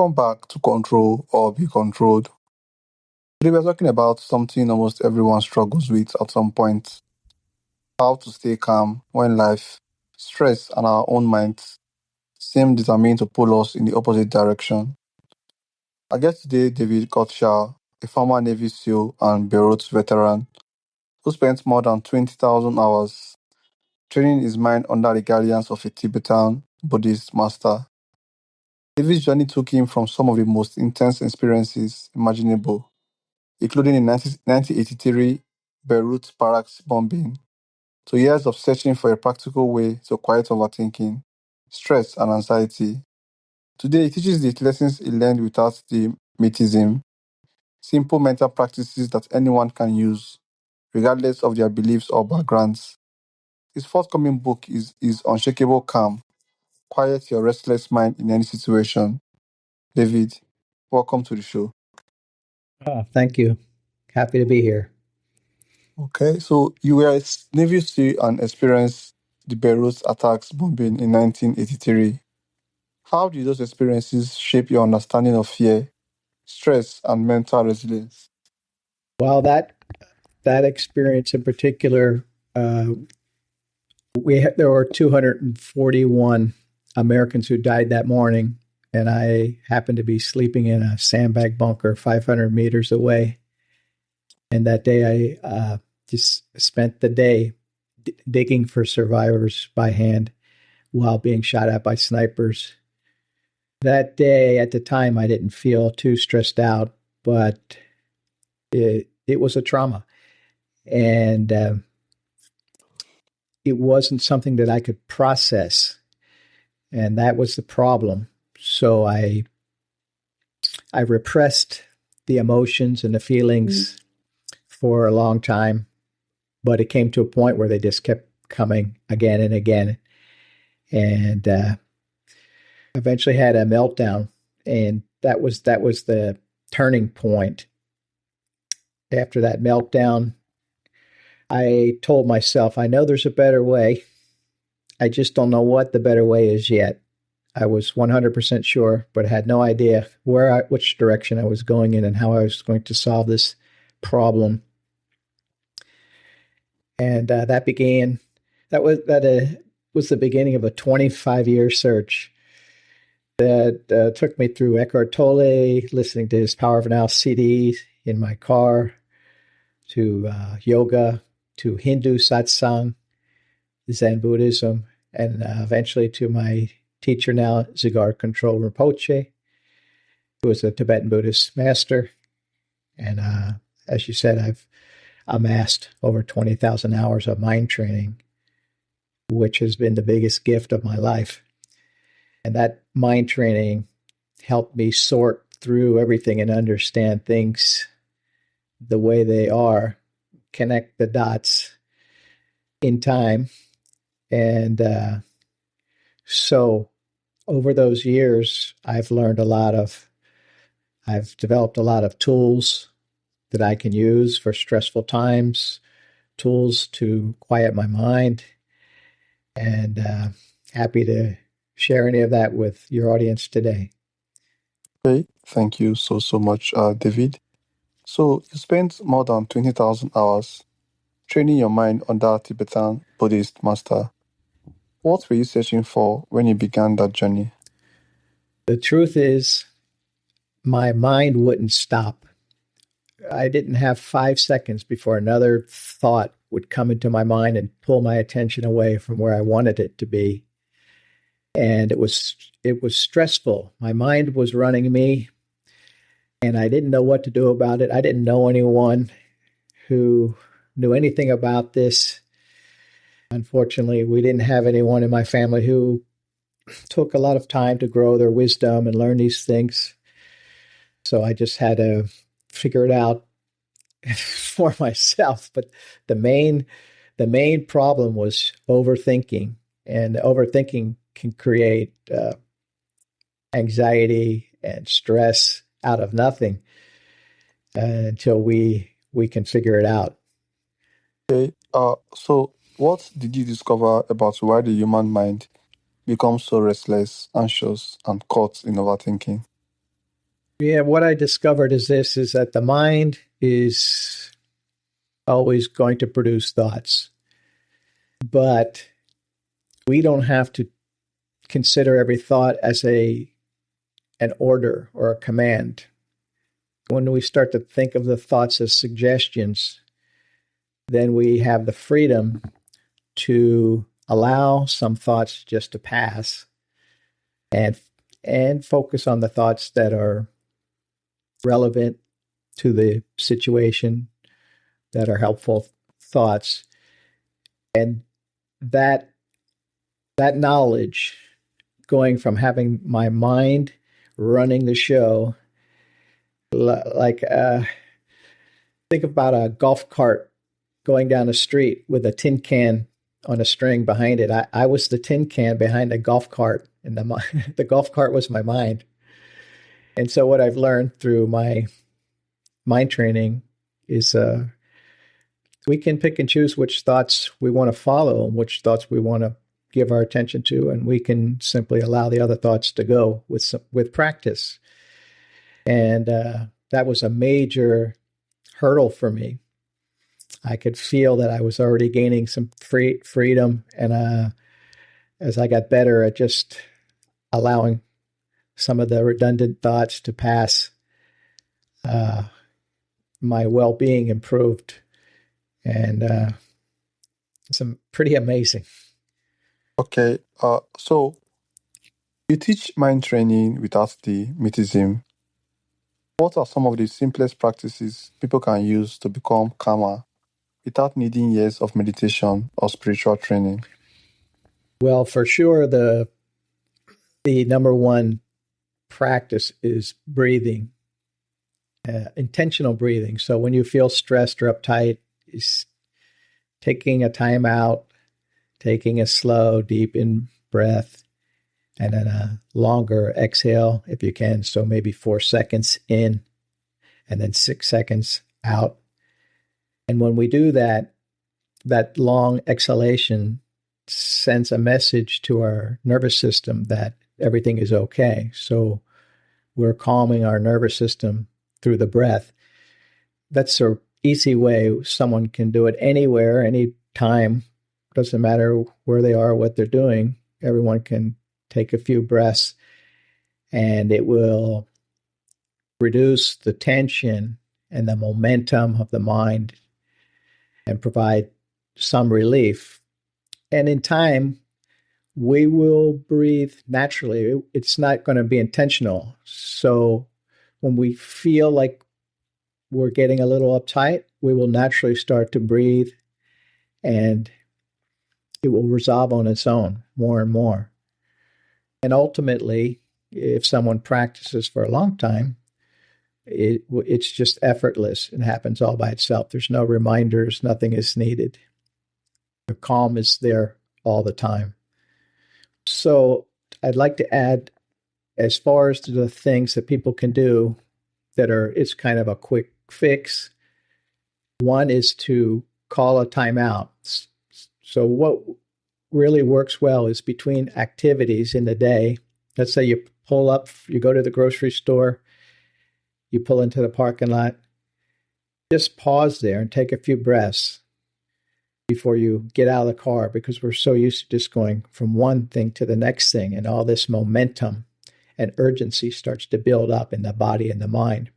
Welcome back to Control or Be Controlled. Today we're talking about something almost everyone struggles with at some point: how to stay calm when life, stress, and our own minds seem determined to pull us in the opposite direction. I guest today David Gottschall, a former Navy SEAL and Beirut veteran who spent more than 20,000 hours training his mind under the guidance of a Tibetan Buddhist master. David's journey took him from some of the most intense experiences imaginable, including the 1983 Beirut barracks bombing, to years of searching for a practical way to quiet overthinking, stress, and anxiety. Today, he teaches the lessons he learned without the mythism, simple mental practices that anyone can use, regardless of their beliefs or backgrounds. His forthcoming book is Unshakable Calm: Quiet Your Restless Mind in Any Situation. David, welcome to the show. Oh, thank you. Happy to be here. Okay, so you were a Navy SEAL and experienced the Beirut attacks bombing in 1983. How did those experiences shape your understanding of fear, stress, and mental resilience? Well, that experience in particular, uh, there were 241 Americans who died that morning, and I happened to be sleeping in a sandbag bunker 500 meters away. And that day, I just spent the day digging for survivors by hand while being shot at by snipers. That day, at the time, I didn't feel too stressed out, but it was a trauma. And it wasn't something that I could process, and that was the problem. So I repressed the emotions and the feelings for a long time, but it came to a point where they just kept coming again and again, and eventually had a meltdown, and that was the turning point. After that meltdown, I told myself, I know there's a better way. I just don't know what the better way is yet. I was 100% sure, but had no idea which direction I was going in and how I was going to solve this problem. And that was the beginning of a 25-year search that took me through Eckhart Tolle, listening to his Power of Now CD in my car, to yoga, to Hindu satsang, Zen Buddhism, and eventually to my teacher now, Zigar Control Rinpoche, who was a Tibetan Buddhist master. And as you said, I've amassed over 20,000 hours of mind training, which has been the biggest gift of my life. And that mind training helped me sort through everything and understand things the way they are, connect the dots in time. And so over those years, I've developed a lot of tools that I can use for stressful times, tools to quiet my mind, and happy to share any of that with your audience today. Okay, thank you so much, David. So you spent more than 20,000 hours training your mind under a Tibetan Buddhist master. What were you searching for when you began that journey? The truth is, my mind wouldn't stop. I didn't have 5 seconds before another thought would come into my mind and pull my attention away from where I wanted it to be. And it was stressful. My mind was running me, and I didn't know what to do about it. I didn't know anyone who knew anything about this. Unfortunately, we didn't have anyone in my family who took a lot of time to grow their wisdom and learn these things. So I just had to figure it out for myself. But the main problem was overthinking, and overthinking can create anxiety and stress out of nothing until we can figure it out. Okay, so what did you discover about why the human mind becomes so restless, anxious, and caught in overthinking? Yeah, what I discovered is this, is that the mind is always going to produce thoughts, but we don't have to consider every thought as an order or a command. When we start to think of the thoughts as suggestions, then we have the freedom to allow some thoughts just to pass and focus on the thoughts that are relevant to the situation, that are helpful thoughts. And that knowledge, going from having my mind running the show, like think about a golf cart going down the street with a tin can on a string behind it. I was the tin can behind the golf cart, and the golf cart was my mind. And so what I've learned through my mind training is we can pick and choose which thoughts we want to follow and which thoughts we want to give our attention to, and we can simply allow the other thoughts to go with practice. And that was a major hurdle for me. I could feel that I was already gaining some freedom, and as I got better at just allowing some of the redundant thoughts to pass, my well-being improved, and it's pretty amazing. Okay, so you teach mind training without the mythism. What are some of the simplest practices people can use to become calmer without needing years of meditation or spiritual training? Well, for sure, the number one practice is breathing, intentional breathing. So when you feel stressed or uptight, is taking a time out, taking a slow, deep in breath, and then a longer exhale if you can. So maybe 4 seconds in and then 6 seconds out. And when we do that, that long exhalation sends a message to our nervous system that everything is okay. So we're calming our nervous system through the breath. That's an easy way someone can do it anywhere, anytime. Doesn't matter where they are, what they're doing. Everyone can take a few breaths, and it will reduce the tension and the momentum of the mind and provide some relief. And in time, we will breathe naturally. It's not going to be intentional. So when we feel like we're getting a little uptight, we will naturally start to breathe, and it will resolve on its own more and more. And ultimately, if someone practices for a long time, it's just effortless. It happens all by itself. There's no reminders. Nothing is needed. The calm is there all the time. So I'd like to add, as far as to the things that people can do it's kind of a quick fix. One is to call a timeout. So what really works well is between activities in the day. Let's say you pull up, you go to the grocery store, you pull into the parking lot, just pause there and take a few breaths before you get out of the car, because we're so used to just going from one thing to the next thing, and all this momentum and urgency starts to build up in the body and the mind.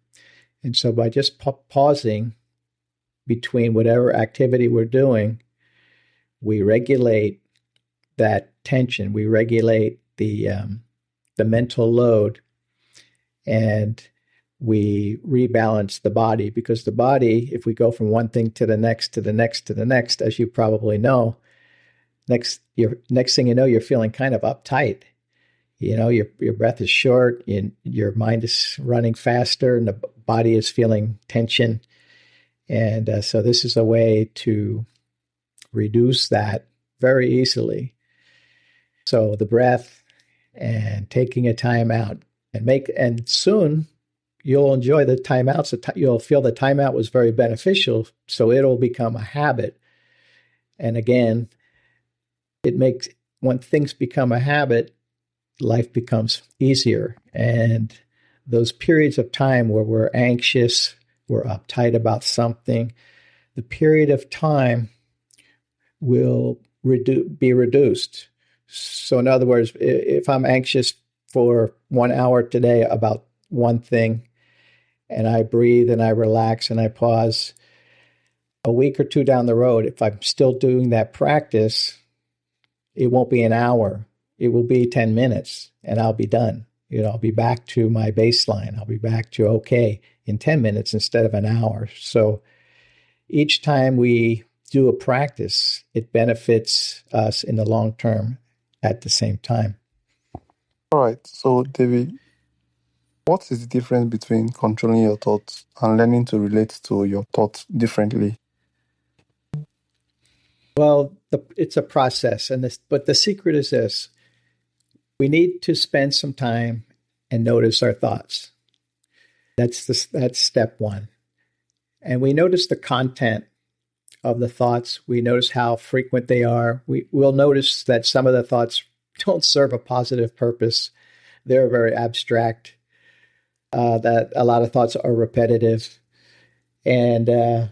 And so by just pausing between whatever activity we're doing, we regulate that tension, we regulate the mental load, and we rebalance the body. Because the body, if we go from one thing to the next, to the next, to the next, as you probably know, next thing you know, you're feeling kind of uptight. You know, your breath is short, and your mind is running faster, and the body is feeling tension. And so this is a way to reduce that very easily. So the breath and taking a time out, and soon you'll enjoy the timeouts. You'll feel the timeout was very beneficial, so it'll become a habit. And again, when things become a habit, life becomes easier. And those periods of time where we're anxious, we're uptight about something, the period of time will be reduced. So in other words, if I'm anxious for 1 hour today about one thing, and I breathe and I relax and I pause, a week or two down the road, if I'm still doing that practice, it won't be an hour. It will be 10 minutes and I'll be done. I'll be back to my baseline. I'll be back to okay in 10 minutes instead of an hour. So each time we do a practice, it benefits us in the long term at the same time. All right. So, David, what is the difference between controlling your thoughts and learning to relate to your thoughts differently? Well, it's a process, but the secret is this: we need to spend some time and notice our thoughts. That's step one, and we notice the content of the thoughts. We notice how frequent they are. We'll notice that some of the thoughts don't serve a positive purpose. They're very abstract. That a lot of thoughts are repetitive, and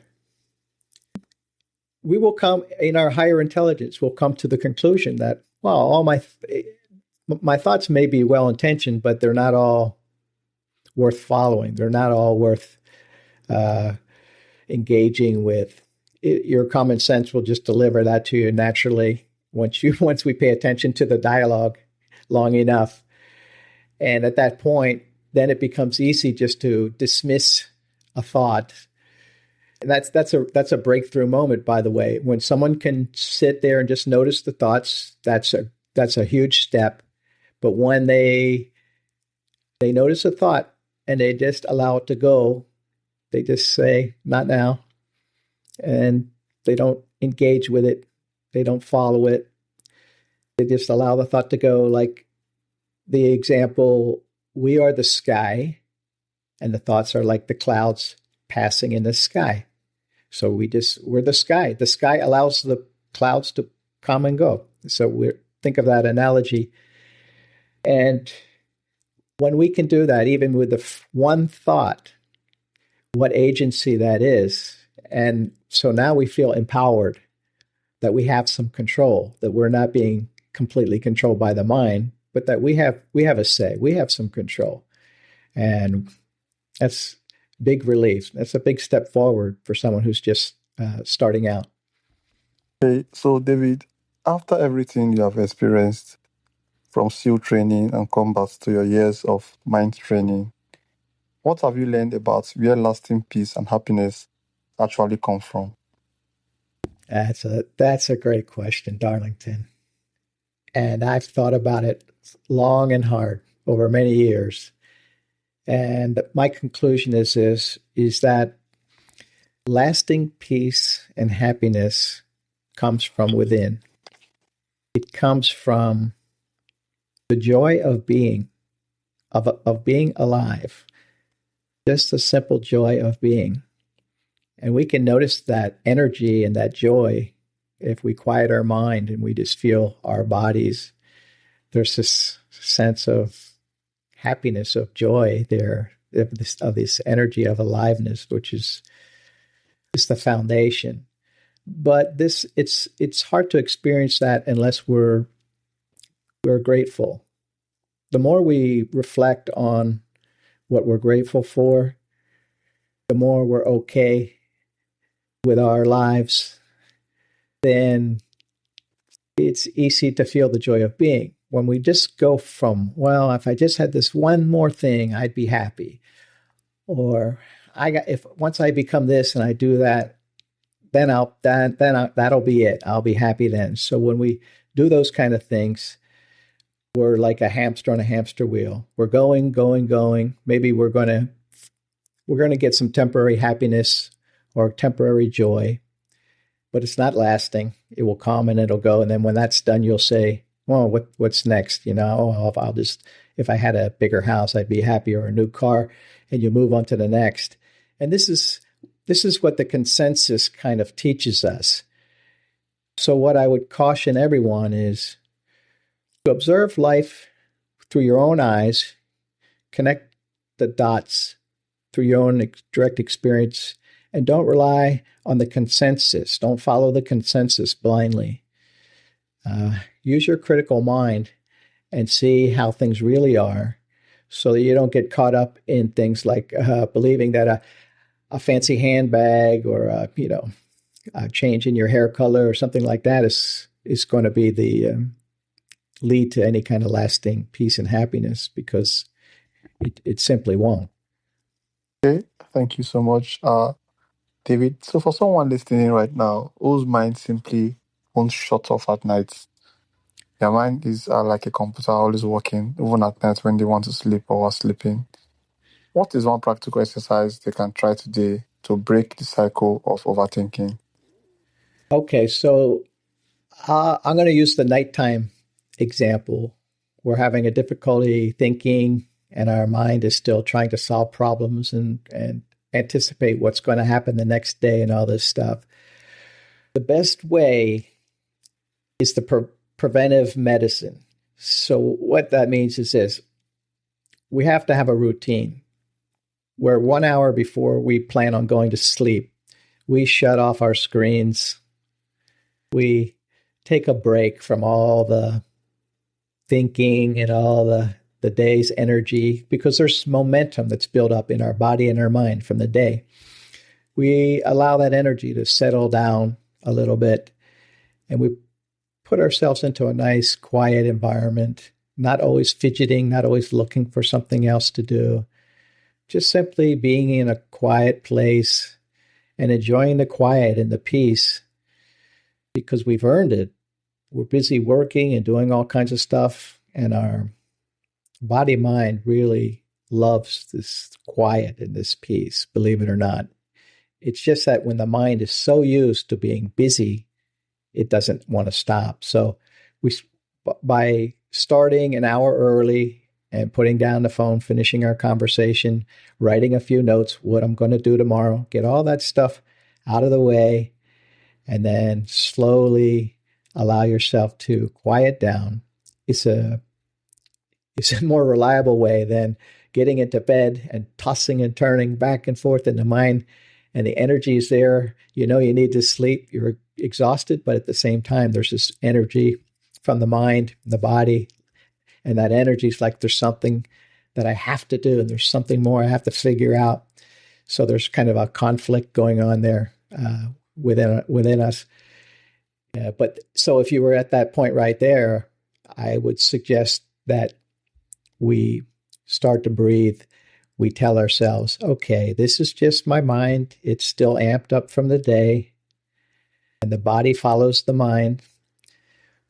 we will come in our higher intelligence. We'll come to the conclusion that, well, all my thoughts may be well intentioned, but they're not all worth following. They're not all worth engaging with. Your common sense will just deliver that to you naturally once we pay attention to the dialogue long enough. And at that point, then it becomes easy just to dismiss a thought. And that's a breakthrough moment, by the way. When someone can sit there and just notice the thoughts, that's a huge step. But when they notice a thought and they just allow it to go, they just say, not now. And they don't engage with it. They don't follow it. They just allow the thought to go. Like the example, we are the sky, and the thoughts are like the clouds passing in the sky. So we're the sky. The sky allows the clouds to come and go. So think of that analogy. And when we can do that, even with the one thought, what agency that is. And so now we feel empowered that we have some control, that we're not being completely controlled by the mind, but that we have a say, we have some control. And that's big relief. That's a big step forward for someone who's just starting out. Okay, so David, after everything you have experienced, from SEAL training and combat to your years of mind training, what have you learned about where lasting peace and happiness actually come from? That's a great question, Darlington. And I've thought about it long and hard over many years. And my conclusion is that lasting peace and happiness comes from within. It comes from the joy of being, of being alive, just the simple joy of being. And we can notice that energy and that joy if we quiet our mind and we just feel our bodies. There's this sense of happiness, of joy there, of this energy of aliveness, which is the foundation. But it's hard to experience that unless we're grateful. The more we reflect on what we're grateful for, the more we're okay with our lives, then it's easy to feel the joy of being. When we just go from, well, if I just had this one more thing, I'd be happy. Or if once I become this and I do that, then that'll be it. I'll be happy then. So when we do those kind of things, we're like a hamster on a hamster wheel. We're going, going, going. Maybe we're going to get some temporary happiness or temporary joy, but it's not lasting. It will come and it'll go. And then when that's done, you'll say, well, what's next? If I had a bigger house, I'd be happy, or a new car, and you move on to the next. And this is what the consensus kind of teaches us. So what I would caution everyone is to observe life through your own eyes, connect the dots through your own direct experience, and don't rely on the consensus. Don't follow the consensus blindly. Use your critical mind and see how things really are, so that you don't get caught up in things like believing that a fancy handbag or a change in your hair color or something like that is going to be the lead to any kind of lasting peace and happiness, because it simply won't. Okay, thank you so much, David. So, for someone listening right now whose mind simply won't shut off at night, their mind is like a computer, always working, even at night when they want to sleep or are sleeping. What is one practical exercise they can try today to break the cycle of overthinking? Okay, so I'm going to use the nighttime example. We're having a difficulty thinking, and our mind is still trying to solve problems and anticipate what's going to happen the next day and all this stuff. The best way is the preventive medicine. So what that means is this: we have to have a routine where 1 hour before we plan on going to sleep, we shut off our screens. We take a break from all the thinking and all the day's energy, because there's momentum that's built up in our body and our mind from the day. We allow that energy to settle down a little bit, and we put ourselves into a nice, quiet environment, not always fidgeting, not always looking for something else to do, just simply being in a quiet place and enjoying the quiet and the peace, because we've earned it. We're busy working and doing all kinds of stuff, and our body mind really loves this quiet and this peace, believe it or not. It's just that when the mind is so used to being busy, it doesn't want to stop. So by starting an hour early and putting down the phone, finishing our conversation, writing a few notes, what I'm going to do tomorrow, get all that stuff out of the way, and then slowly allow yourself to quiet down. It's a more reliable way than getting into bed and tossing and turning back and forth in the mind, and the energy is there. You know you need to sleep. You're exhausted, but at the same time, there's this energy from the mind, the body, and that energy is like there's something that I have to do, and there's something more I have to figure out. So there's kind of a conflict going on there within us. But so if you were at that point right there, I would suggest that we start to breathe. We tell ourselves, okay, this is just my mind. It's still amped up from the day, and the body follows the mind.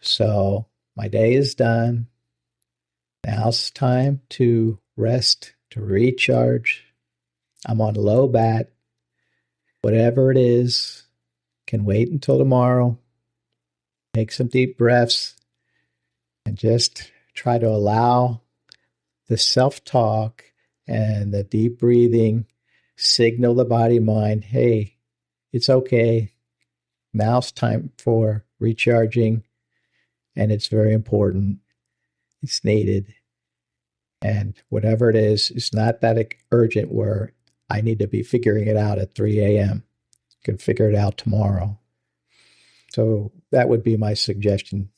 So my day is done. Now it's time to rest, to recharge. I'm on low bat. Whatever it is can wait until tomorrow. Take some deep breaths and just try to allow the self-talk and the deep breathing signal the body mind, hey, it's okay. Now it's time for recharging, and it's very important. It's needed. And whatever it is, it's not that urgent where I need to be figuring it out at 3 a.m. I can figure it out tomorrow. So that would be my suggestion.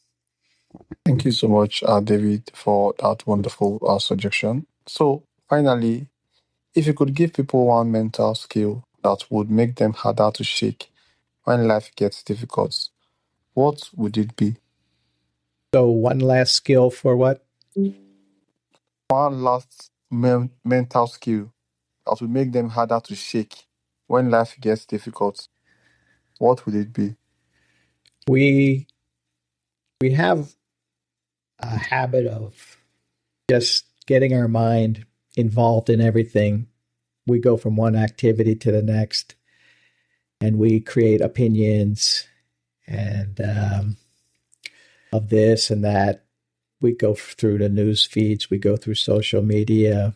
Thank you so much, David, for that wonderful suggestion. So, finally, if you could give people one mental skill that would make them harder to shake when life gets difficult, what would it be? So one last skill for what? One last mental skill that would make them harder to shake when life gets difficult, what would it be? We have a habit of just getting our mind involved in everything. We go from one activity to the next, and we create opinions and of this and that. We go through the news feeds, we go through social media,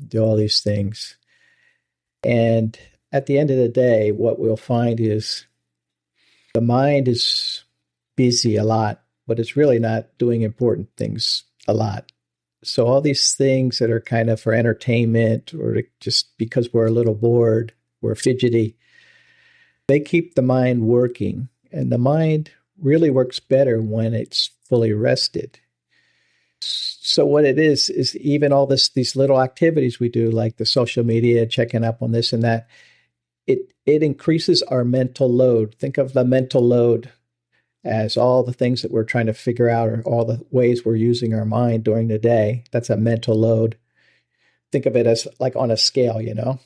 do all these things. And at the end of the day, what we'll find is the mind is busy a lot, but it's really not doing important things a lot. So all these things that are kind of for entertainment or just because we're a little bored, we're fidgety, they keep the mind working. And the mind really works better when it's fully rested. So what it is even all these little activities we do, like the social media, checking up on this and that, it increases our mental load. Think of the mental load as all the things that we're trying to figure out or all the ways we're using our mind during the day. That's a mental load. Think of it as like on a scale, you know?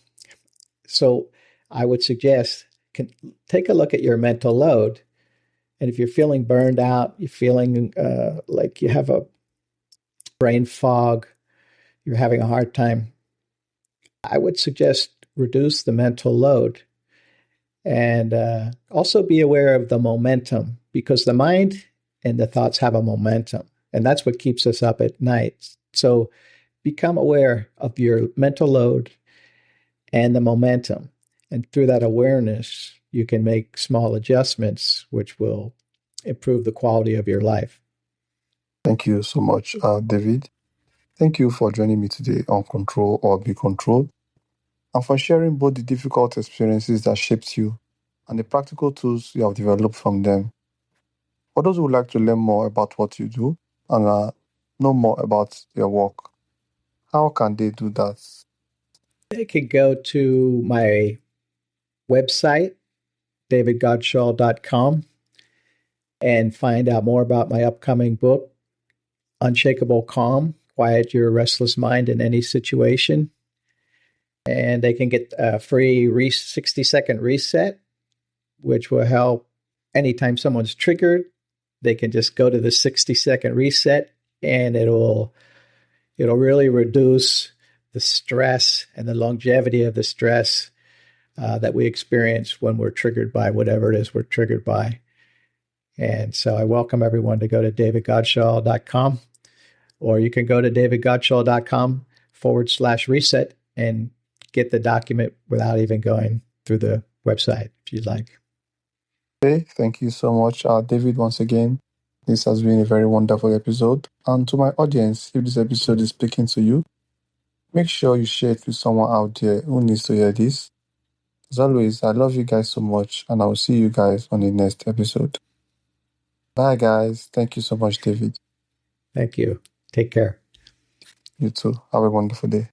So I would suggest take a look at your mental load. And if you're feeling burned out, you're feeling like you have a brain fog, you're having a hard time, I would suggest reduce the mental load and also be aware of the momentum because the mind and the thoughts have a momentum, and that's what keeps us up at night. So become aware of your mental load and the momentum. And through that awareness, you can make small adjustments, which will improve the quality of your life. Thank you so much, David. Thank you for joining me today on Control or Be Controlled, and for sharing both the difficult experiences that shaped you and the practical tools you have developed from them. For those who would like to learn more about what you do and know more about your work, how can they do that? They could go to my website, davidgodshaw.com, and find out more about my upcoming book, Unshakable Calm, Quiet Your Restless Mind in Any Situation. And they can get a free 60-second reset, which will help anytime someone's triggered. They can just go to the 60-second reset, and it'll really reduce the stress and the longevity of the stress that we experience when we're triggered by whatever it is we're triggered by. And so I welcome everyone to go to davidgodshaw.com, or you can go to davidgodshaw.com/reset and get the document without even going through the website if you'd like. Okay, thank you so much, David, once again. This has been a very wonderful episode. And to my audience, if this episode is speaking to you, make sure you share it with someone out there who needs to hear this. As always, I love you guys so much, and I will see you guys on the next episode. Bye, guys. Thank you so much, David. Thank you. Take care. You too. Have a wonderful day.